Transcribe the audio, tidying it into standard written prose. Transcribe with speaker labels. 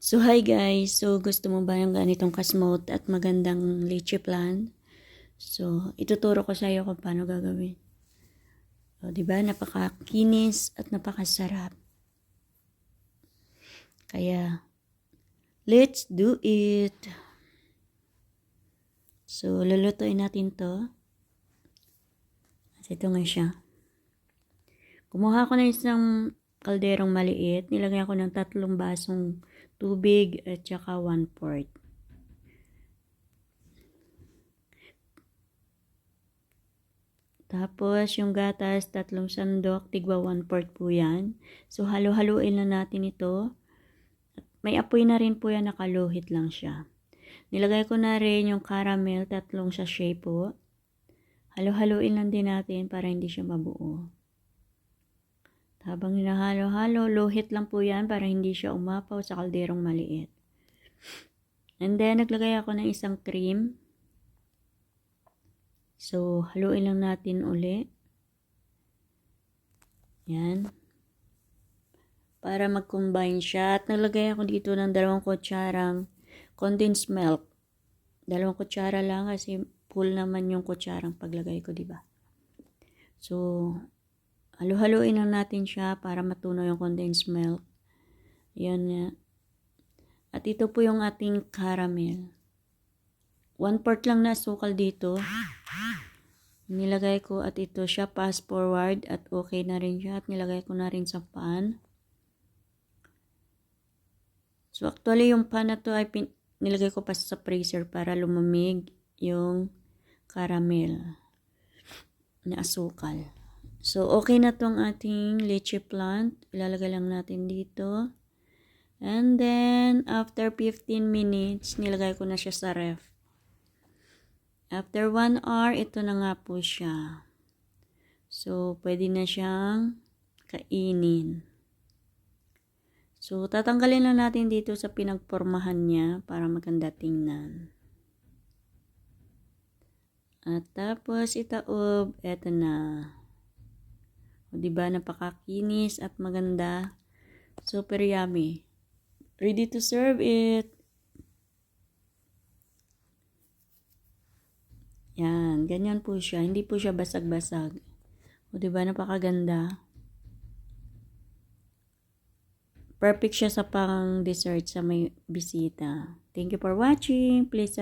Speaker 1: So hi guys, so gusto mo ba yung ganitong kasmote at magandang leche plan? So ituturo ko sa iyo kung paano gagawin. O, diba? Napakakinis at napakasarap. Kaya let's do it. So lulutuin natin to. At ito nga siya. Kumuha ko ng isang kalderong maliit. Nilagyan ko ng 3 basong tubig at saka 1/4. Tapos, yung gatas, 3 sandok, tigwa 1/4 po yan. So, halo-haluin lang natin ito. May apoy na rin po yan, nakaluhit lang siya. Nilagay ko na rin yung caramel, 3 sachet po. Halo-haluin lang din natin para hindi siya mabuo. Habang hinahalo-halo, luhit lang po yan para hindi siya umapaw sa kalderong maliit. And then, naglagay ako ng isang cream. So, haluin lang natin uli. Yan. Para mag-combine siya. At naglagay ako dito ng 2 kutsarang condensed milk. 2 kutsara lang kasi full naman yung kutsarang paglagay ko, diba? So, halo-haluin lang natin siya para matunaw yung condensed milk. Yan nga. At ito po yung ating caramel. 1/4 lang na asukal dito. Nilagay ko at ito siya fast forward at okay na rin siya at nilagay ko na rin sa pan. So actually yung pan na to ay nilagay ko pa sa freezer para lumamig yung caramel na asukal. So okay na tong ating leche plant. Ilalagay lang natin dito. And then after 15 minutes nilagay ko na siya sa ref. After 1 hour, ito na nga po siya. So, pwede na siyang kainin. So, tatanggalin lang natin dito sa pinagpormahan niya para maganda tingnan. At tapos, itaob, eto na. O, diba, napakakinis at maganda. Super yummy. Ready to serve it. Yan, ganyan po siya. Hindi po siya basag-basag. O, diba, napakaganda. Perfect siya sa pang dessert sa may bisita. Thank you for watching. Please subscribe.